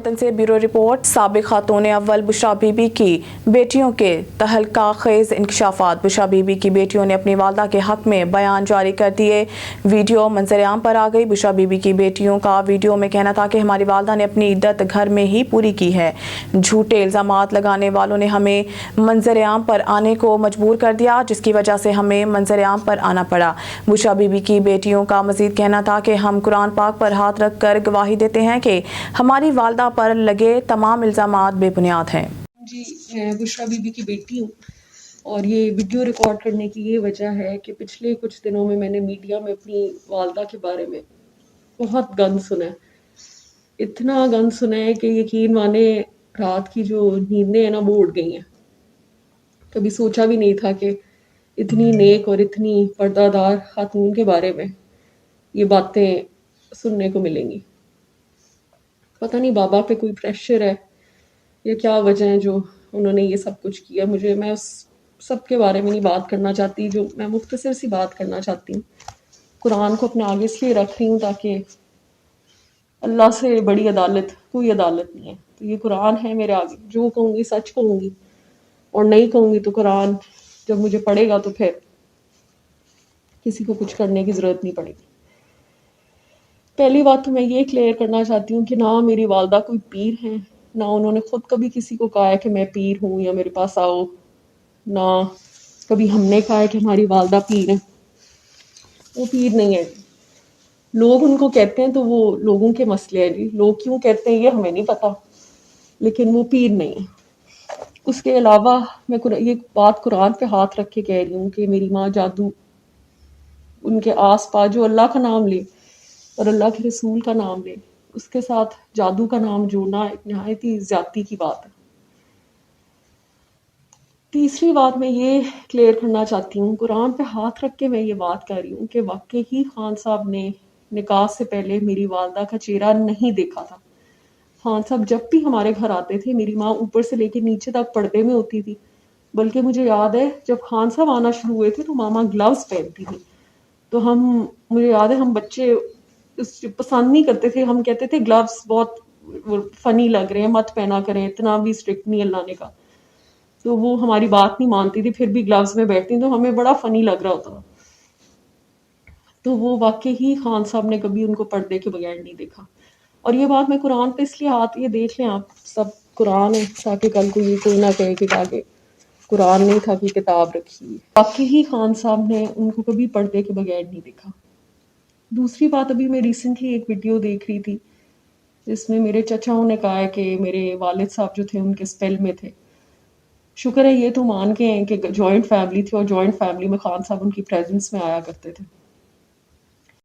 वतन से bureau report. साबिक खातून अव्वल बुशरा बीबी की बेटियों के तहलका खेज इंकशाफात। बुशरा बीबी की बेटियों ने अपनी वालदा के हक में बयान जारी कर दिए। वीडियो मंजर-ए-आम पर आ गई। बुशरा बीबी की बेटियों का वीडियो में कहना था कि हमारी वालदा ने अपनी इद्दत घर में ही पूरी की है। झूठे इल्जामात लगाने वालों ने हमें मंजर-ए-आम पर आने को मजबूर कर दिया, जिसकी वजह से हमें मंजर-ए-आम पर आना पड़ा। बुशरा बीबी की बेटियों का मजीद कहना था कि हम कुरान पाक पर हाथ रख कर गवाही देते हैं कि हमारी वालदा पर लगे तमाम इल्जामात बेबुनियाद हैं। जी, मैं बुशरा बीबी की बेटी हूँ और ये वीडियो रिकॉर्ड करने की ये वजह है कि पिछले कुछ दिनों में मैंने मीडिया में अपनी वालदा के बारे में बहुत गंद सुना है। इतना गंद सुना है कि यकीन माने रात की जो नींदें हैं ना वो उड़ गई हैं। कभी सोचा भी नहीं था कि इतनी नेक और इतनी पर्दादार खातून के बारे में ये बातें सुनने को मिलेंगी। पता नहीं बाबा पे कोई प्रेशर है या क्या वजह है जो उन्होंने ये सब कुछ किया। मैं उस सब के बारे में नहीं बात करना चाहती। जो मैं मुख्तसर सी बात करना चाहती हूँ, कुरान को अपने आगे इसलिए रख रही हूँ ताकि अल्लाह से बड़ी अदालत कोई अदालत नहीं है। तो ये कुरान है मेरे आगे, जो कहूँगी सच कहूँगी और नहीं कहूँगी तो कुरान जब मुझे पढ़ेगा तो फिर किसी को कुछ करने की ज़रूरत नहीं पड़ेगी। पहली बात तो मैं ये क्लियर करना चाहती हूँ कि ना मेरी वालदा कोई पीर हैं, ना उन्होंने खुद कभी किसी को कहा है कि मैं पीर हूँ या मेरे पास आओ, ना कभी हमने कहा है कि हमारी वालदा पीर है। वो पीर नहीं है। लोग उनको कहते हैं तो वो लोगों के मसले हैं जी। लोग क्यों कहते हैं ये हमें नहीं पता, लेकिन वो पीर नहीं है। उसके अलावा मैं ये बात कुरान पे हाथ रख के कह रही हूँ कि मेरी माँ जादू उनके आस पास जो अल्लाह का नाम ले और अल्लाह के रसूल का नाम ले, उसके साथ जादू का नाम जोड़ना एक नहायत ही ज़्यादती की बात है। तीसरी बात मैं ये क्लियर करना चाहती हूँ, कुरान पे हाथ रख के मैं ये बात कर रही हूँ कि वाकई ही खान साहब ने निकाह से पहले मेरी वालदा का चेहरा नहीं देखा था। खान साहब जब भी हमारे घर आते थे, मेरी माँ ऊपर से लेकर नीचे तक पर्दे में होती थी। बल्कि मुझे याद है जब खान साहब आना शुरू हुए थे तो मामा ग्लव्स पहनती थी। तो मुझे याद है हम बच्चे पसंद नहीं करते थे। हम कहते थे ग्लव्स बहुत फनी लग रहे हैं, मत पहना करें, इतना भी स्ट्रिक्ट नहीं अल्लाह ने कहा। तो वो हमारी बात नहीं मानती थी, फिर भी ग्लव्स में बैठती, तो हमें बड़ा फनी लग रहा होता था। तो वो वाकई ही खान साहब ने कभी उनको पर्दे के बगैर नहीं देखा। और ये बात मैं कुरान पे इसलिए हाथ, ये देख लें आप सब, कुरान है ताकि कल को ये कोई ना कहे कि आगे कुरान नहीं था कि किताब रखी। वाकई ही खान साहब ने उनको कभी पर्दे के बगैर नहीं देखा। दूसरी बात, अभी मैं रिसेंटली एक वीडियो देख रही थी जिसमें मेरे चचाओं ने कहा है कि मेरे वालिद साहब जो थे उनके स्पेल में थे। शुक्र है ये तो मान के हैं कि जॉइंट फैमिली थी और जॉइंट फैमिली में खान साहब उनकी प्रेजेंस में आया करते थे।